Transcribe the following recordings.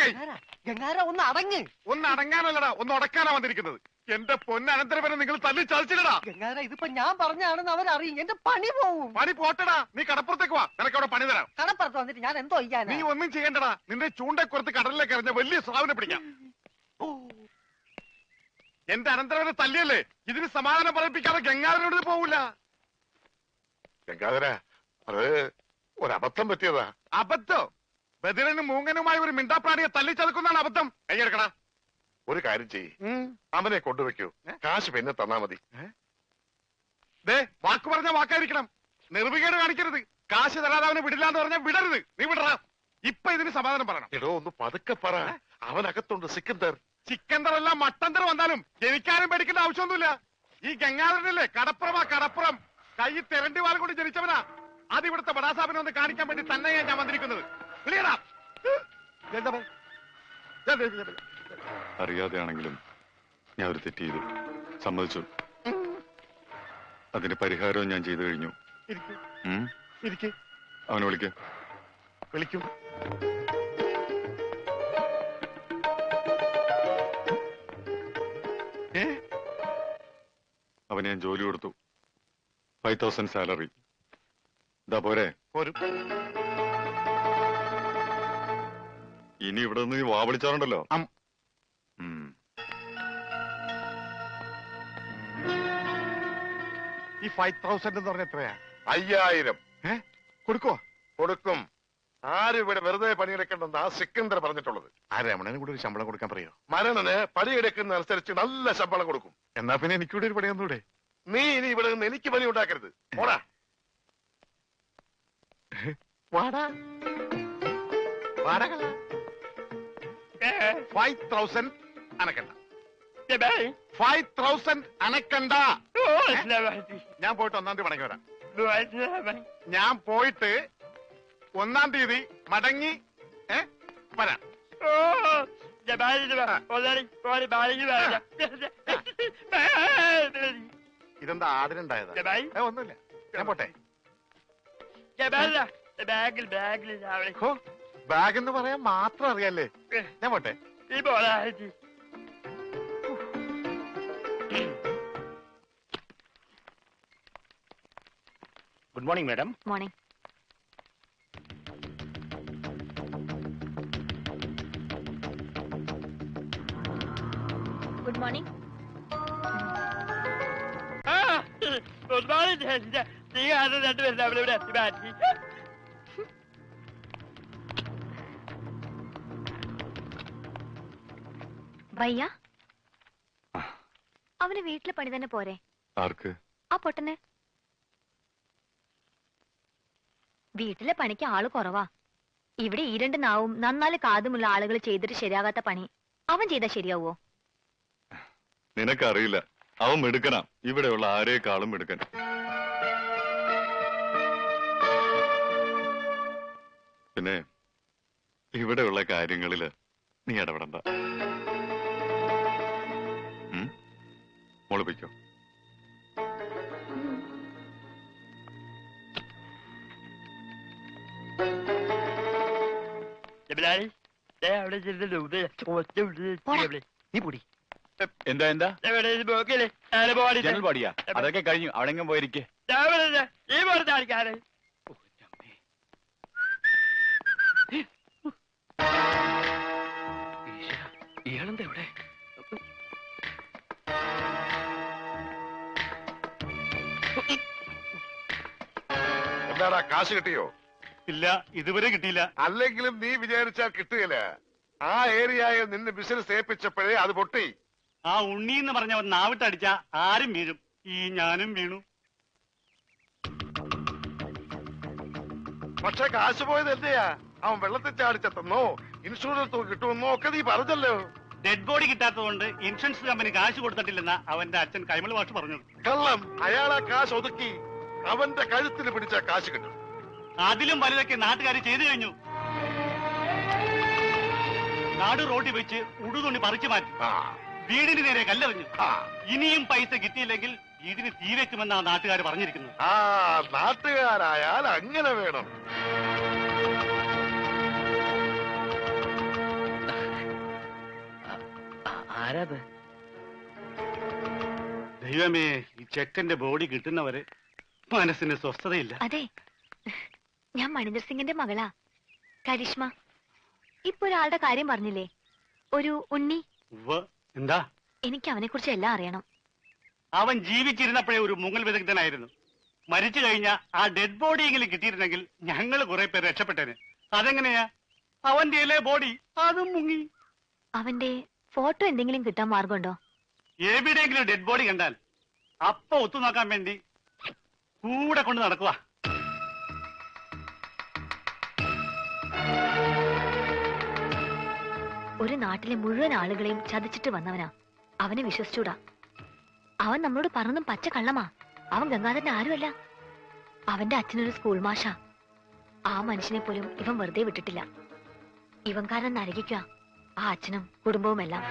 കൈ. ഗംഗാര ഒന്ന് അടങ്ങ്. ഒന്ന് അടങ്ങാനല്ലടാ, ഒന്ന് ഉടക്കാനാ വന്നിരിക്കുന്നത്. എന്റെ പൊന്നനന്തരവനെ നിങ്ങൾ തല്ലി ചതിച്ചില്ലടാ. ഗംഗാര ഇതിപ്പോ ഞാൻ പറഞ്ഞാണെന്ന് അവരറിയും, എന്റെ പണി പോവും. പണി പോട്ടടാ, നീ കടപ്പുറത്തേക്ക് വാ, നിനക്ക് അവിടെ പണി തരാം. കടപ്പുറത്ത് വന്നിട്ട് ഞാൻ എന്തോ ചെയ്യാനാ? നീ ഒന്നും ചെയ്യണ്ടടാ, നിന്റെ ചൂണ്ടക്കുറത്ത് കടലിലേക്ക് എറിഞ്ഞ വലിയ സ്രാവിനെ പിടിക്കാം. എന്റെ അനന്തരവനെ തല്ലിയല്ലേ, ഇതിന് സമാധാനം പറയിപ്പിക്കാതെ ഗംഗാധരനോട് പോവില്ല. ഗംഗാധര, അത് ഒരബദ്ധം പറ്റിയതാ. അബദ്ധം? ബദിരനും മൂങ്ങനുമായി ഒരു മിണ്ടാപ്രാണിയെ തല്ലിച്ചതക്കുന്നതാണ് അബദ്ധം. കൈയെടുക്കടാ. ഒരു കാര്യം ചെയ്യ്, അവനെ കൊണ്ടുവയ്ക്കൂ, കാശ് പിന്നെ തന്നാ മതി. ദേ, വാക്ക് പറഞ്ഞ വാക്കായിരിക്കണം, നിർവികേട് കാണിക്കരുത്. കാശ് തരാതെ അവനെ വിടില്ലാന്ന് പറഞ്ഞാൽ വിടരുത്. നീ വിടറാ. ഇപ്പൊ ഇതിന് സമാധാനം പറയണം. എടോ, ഒന്ന് പതുക്കെ പറ. അവനകത്തുണ്ട് സിക്കന്ദർ. ചിക്കന്തറല്ല മട്ടന്തർ വന്നാലും എനിക്കാരും പേടിക്കേണ്ട ആവശ്യമൊന്നുമില്ല. ഈ ഗംഗാധരനല്ലേ കടപ്പുറം. കൈ തെരണ്ടി വാൽ കൊണ്ട് ജനിച്ചവനാ. അത് ഇവിടുത്തെ ബടാസാബിനെ ഒന്ന് കാണിക്കാൻ വേണ്ടി തന്നെയാ ഞാൻ വന്നിരിക്കുന്നത്. അറിയാതെയാണെങ്കിലും ഞാൻ ഒരു തെറ്റ് ചെയ്തു, സമ്മതിച്ചു. അതിന് പരിഹാരവും ഞാൻ ചെയ്തു കഴിഞ്ഞു. അവനെ വിളിക്കും. അവന് ഞാൻ ജോലി കൊടുത്തു, 5000 സാലറി. ഇതാ പോരെ? ഇനി ഇവിടെ നിന്ന് വാ വിളിച്ചാറുണ്ടല്ലോ. ഈ 5000 എന്ന് പറഞ്ഞ എത്രയാ? 5000. കൊടുക്കും. ആരും ഇവിടെ വെറുതെ പണിയെടുക്കണ്ടെന്ന് ആ സിക്കന്ദർ പറഞ്ഞിട്ടുള്ളത്. ആ രമണന് കൂടെ ഒരു ശമ്പളം കൊടുക്കാൻ പറയോ? മരണന് പണിയെടുക്കുന്ന അനുസരിച്ച് നല്ല ശമ്പളം കൊടുക്കും. എന്നാ പിന്നെ എനിക്കൂടെ ഒരു പണിയൊന്നൂടെ? നീ ഇനി ഇവിടെ നിന്ന് എനിക്ക് പണി ഉണ്ടാക്കരുത്. പോടാ. വാടാ. 5000 അനക്കണ്ട. 5000 അനക്കണ്ട. ഞാൻ പോയിട്ട് 1-ാം തീയതി മടങ്ങി വരാം. ഞാൻ പോയിട്ട് 1-ാം തീയതി മടങ്ങി വരാം. ഇതെന്താ ആടിനുണ്ടായതാ? ഒന്നുമില്ല, ഞാൻ പോട്ടെ. ബാഗ് എന്ന് പറയാൻ മാത്രം അറിയാല്ലേ? ഞാൻ പോട്ടെ. Good morning madam. Morning. Good morning. Good morning. ഭയ്യ, അവന് വീട്ടിലെ പണി തന്നെ പോരെ? ആർക്ക്? ആ പൊട്ടന്. വീട്ടിലെ പണിക്ക് ആള് കുറവാ. ഇവിടെ ഈ 2 നാവും നന്നാല് കാതുമുള്ള ആളുകൾ ചെയ്തിട്ട് ശരിയാകാത്ത പണി അവൻ ചെയ്താൽ ശരിയാവോ? നിനക്കറിയില്ല, അവൻ മിടുക്കനാ. ഇവിടെയുള്ള ആരേക്കാളും മിടുക്കൻ. പിന്നെ ഇവിടെയുള്ള കാര്യങ്ങളില് നീ ഇടപെടണ്ട. മോളിപ്പിക്കോ. നീ പൊടി. എന്താ ജനൽ പാടിയാ? അതൊക്കെ കഴിഞ്ഞു. അവിടെങ്ങും പോയിരിക്കേ. ഇയാളെന്താ ഇവിടെ? എന്താടാ, കാശ് കിട്ടിയോ? ഇല്ല, ഇതുവരെ കിട്ടിയില്ല. അല്ലെങ്കിലും നീ വിചാരിച്ചാൽ കിട്ടുകയില്ല. ആ ഏരിയയിൽ നിന്ന് ബിസിനസ് ഏൽപ്പിച്ചപ്പോഴേ അത് പൊട്ടി. ആ ഉണ്ണി എന്ന് പറഞ്ഞ നാവിട്ടടിച്ച ആരും വീഴും. ഈ ഞാനും വീണു. പക്ഷെ കാശ് പോയത് എന്തെയാ? അവൻ വെള്ളത്തിൽ ചാടിച്ചെത്തുന്നോ ഇൻഷുറൻസ് തുക കിട്ടുമെന്നോ ഒക്കെ നീ പറഞ്ഞല്ലോ. ഡെഡ് ബോഡി കിട്ടാത്തതുകൊണ്ട് ഇൻഷുറൻസ് കമ്പനി കാശ് കൊടുത്തിട്ടില്ലെന്ന അവന്റെ അച്ഛൻ കൈമൾ മാഷ് പറഞ്ഞു. കള്ളം. അയാളാ കാശ് ഒതുക്കി അവന്റെ കഴുത്തിന് പിടിച്ച കാശ് കിട്ടും. അതിലും വലുതൊക്കെ നാട്ടുകാർ ചെയ്തു കഴിഞ്ഞു. നാട് റോഡിൽ വെച്ച് ഉടുതുണി പറിച്ചു മാറ്റി, വീടിന് നേരെ കല്ലെറിഞ്ഞു. ഇനിയും പൈസ കിട്ടിയില്ലെങ്കിൽ വീടിന് തീ വെക്കുമെന്നാണ് നാട്ടുകാർ പറഞ്ഞിരിക്കുന്നത്. ആ നാട്ടുകാരായാൽ അങ്ങനെ വേണം. ആരാത്? ദൈവമേ, ഈ ചെക്കന്റെ ബോഡി കിട്ടുന്നവരെ മനസ്സിന് സ്വസ്ഥതയില്ല. അതെ, ഞാൻ മണിന്ദർ സിംഗിന്റെ മകളാ, കരിഷ്മ. ഇപ്പൊ ഒരാളുടെ കാര്യം പറഞ്ഞില്ലേ, ഒരു ഉണ്ണി. എന്താ? എനിക്ക് അവനെ കുറിച്ച് എല്ലാം അറിയണം. അവൻ ജീവിച്ചിരുന്നപ്പോഴേ ഒരു മുങ്ങൽ വിദഗ്ധനായിരുന്നു. മരിച്ചു കഴിഞ്ഞ ആ ഡെഡ് ബോഡിയെങ്കിലും കിട്ടിയിരുന്നെങ്കിൽ ഞങ്ങൾ കുറെ പേര് രക്ഷപ്പെട്ടേന്. അതെങ്ങനെയാ? അവന്റെ ബോഡി അതും മുങ്ങി. അവന്റെ ഫോട്ടോ എന്തെങ്കിലും കിട്ടാൻ മാർഗമുണ്ടോ? എവിടെയെങ്കിലും ഡെഡ് ബോഡി കണ്ടാൽ അപ്പൊ ഒത്തുനോക്കാൻ വേണ്ടി കൂടെ കൊണ്ട് നടക്കുക. ഒരു നാട്ടിലെ മുഴുവൻ ആളുകളെയും ചതിച്ചിട്ട് വന്നവനാ. അവനെ വിശ്വസിച്ചൂടാ. അവൻ നമ്മളോട് പറഞ്ഞതും പച്ച കള്ളമാ. അവൻ ഗംഗാധരൻ ആരുമല്ല. അവന്റെ അച്ഛനൊരു സ്കൂൾ മാഷാ. ആ മനുഷ്യനെ പോലും ഇവൻ വെറുതെ വിട്ടിട്ടില്ല. ഇവൻ കാരണം നരകിക്കുക ആ അച്ഛനും കുടുംബവും എല്ലാം.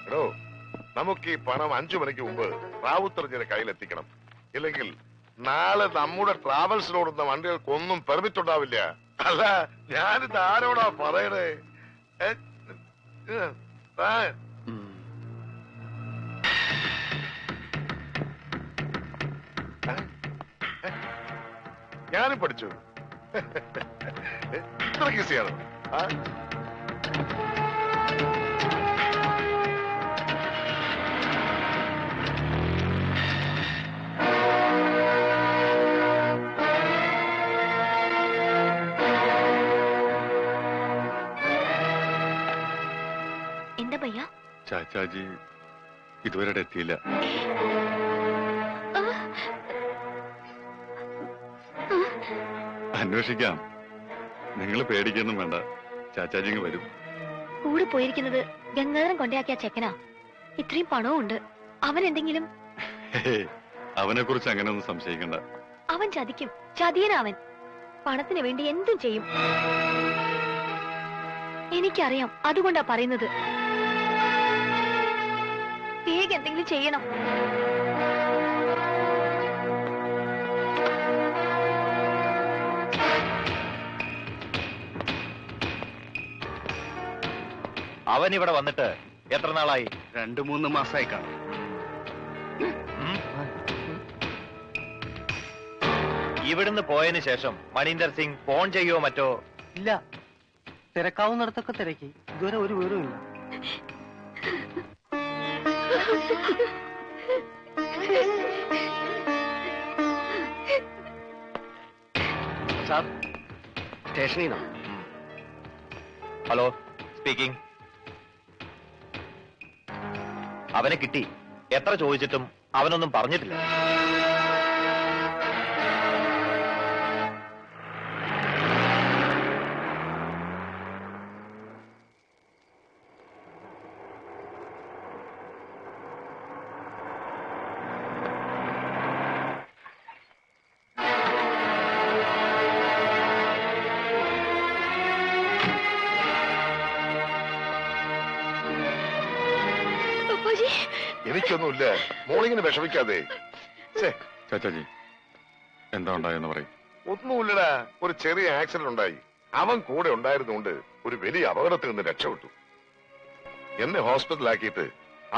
എടോ, നമുക്ക് ഈ പണം 5 മണിക്ക് മുമ്പ് റാവുത്തറിഞ്ഞിന്റെ കയ്യിലെത്തിക്കണം. ഇല്ലെങ്കിൽ നാളെ നമ്മുടെ ട്രാവൽസിലോടുന്ന വണ്ടികൾക്കൊന്നും പെർമിറ്റ് ഉണ്ടാവില്ല. അല്ല, ഞാനിത് ആരോടാ പറയണേ? ഞാനും പഠിച്ചു. ഇത്ര ഈസിയാണ്. എന്താ ഭയ്യ? ചാച്ചാജി ഇതുവരെ എത്തിയില്ല. അന്വേഷിക്കാം. നിങ്ങൾ പേടിക്കൊന്നും വേണ്ട, ചാച്ചാജി വരും. കൂടെ പോയിരിക്കുന്നത് ഗംഗാധരൻ കൊണ്ടയാക്കിയ ചെക്കനാ. ഇത്രയും പണവും ഉണ്ട്. അവൻ എന്തെങ്കിലും അവനെ കുറിച്ച് അങ്ങനെ ഒന്നും സംശയിക്കണ്ട. അവൻ ചതിക്കും. ചതിയനവൻ. പണത്തിന് വേണ്ടി എന്തും ചെയ്യും. എനിക്കറിയാം. അതുകൊണ്ടാ പറയുന്നത്. വേഗം എന്തെങ്കിലും ചെയ്യണം. അവൻ ഇവിടെ വന്നിട്ട് എത്ര നാളായി? 2-3 മാസമായി കാണും. ഇവിടുന്ന് പോയതിനു ശേഷം മണീന്ദർ സിംഗ് ഫോൺ ചെയ്യോ മറ്റോ? ഇല്ല. തിരക്കാവുന്നിടത്തൊക്കെ തിരക്കി. ഇതുവരെ ഒരു വിവരവും ഇല്ല. സാർ, സ്റ്റേഷനിൽ നിന്നോ? Hello, speaking. അവനെ കിട്ടി. എത്ര ചോദിച്ചിട്ടും അവനൊന്നും പറഞ്ഞിട്ടില്ല. എനിക്കൊന്നുമില്ല. മോളിങ്ങനെ വിഷമിക്കാതെ. ചാച്ചാജി എന്താ ഉണ്ടായെന്ന് പറയും. ഒന്നുമില്ലടാ, ഒരു ചെറിയ ആക്സിഡന്റ് ഉണ്ടായി. അവൻ കൂടെ ഉണ്ടായിരുന്നുകൊണ്ട് ഒരു വലിയ അപകടത്തിൽ നിന്ന് രക്ഷപ്പെട്ടു. എന്നെ ഹോസ്പിറ്റലാക്കിയിട്ട്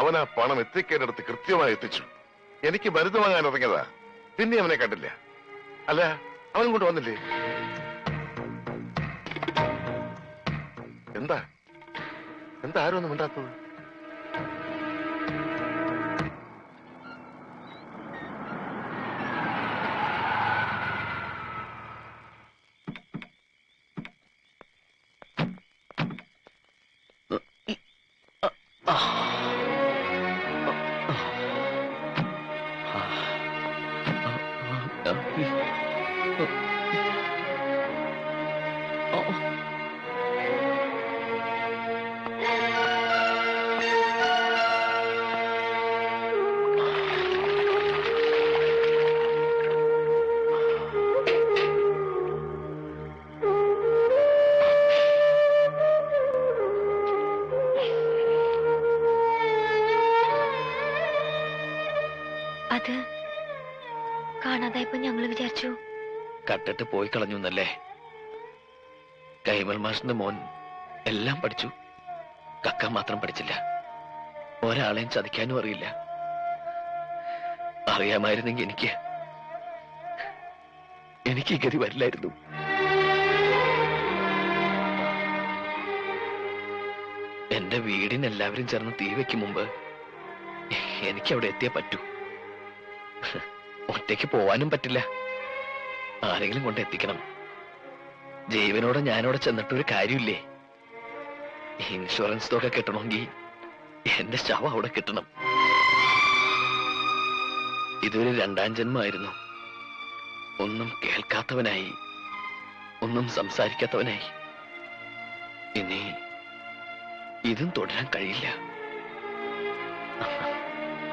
അവൻ ആ പണം എത്തിക്കേണ്ടടുത്ത് കൃത്യമായി എത്തിച്ചു. എനിക്ക് മരുന്ന് വാങ്ങാൻ ഇറങ്ങിയതാ. പിന്നെ അവനെ കണ്ടില്ല. അല്ല, അവൻ കൊണ്ട് വന്നില്ലേ? എന്താ എന്താ ആരും ഒന്നും മിണ്ടാത്തത്? അപ്പൊ ഞങ്ങള് വിചാരിച്ചു കട്ടിട്ട് പോയി കളഞ്ഞു എന്നല്ലേ. കൈമൾ മാഷിന്റെ മോൻ എല്ലാം പഠിച്ചു, കക്ക മാത്രം പഠിച്ചില്ല. ഒരാളെയും ചതിക്കാനും അറിയില്ല. അറിയാമായിരുന്നെങ്കിൽ എനിക്ക് ഗതി വരില്ലായിരുന്നു. എന്റെ വീടിന് എല്ലാവരും ചേർന്ന് തീ വെക്കും മുമ്പ് എനിക്ക് അവിടെ എത്തിയേ പറ്റൂ. ഒറ്റയ്ക്ക് പോവാനും പറ്റില്ല, ആരെങ്കിലും കൊണ്ട് എത്തിക്കണം. ജീവനോടെ ഞാനവിടെ ചെന്നിട്ടൊരു കാര്യമില്ലേ. ഇൻഷുറൻസ് തുക കിട്ടണമെങ്കിൽ എന്റെ ശവം അവിടെ കിട്ടണം. ഇതൊരു രണ്ടാം ജന്മമായിരുന്നു. ഒന്നും കേൾക്കാത്തവനായി, ഒന്നും സംസാരിക്കാത്തവനായി. ഇനി ഇതും തുടരാൻ കഴിയില്ല.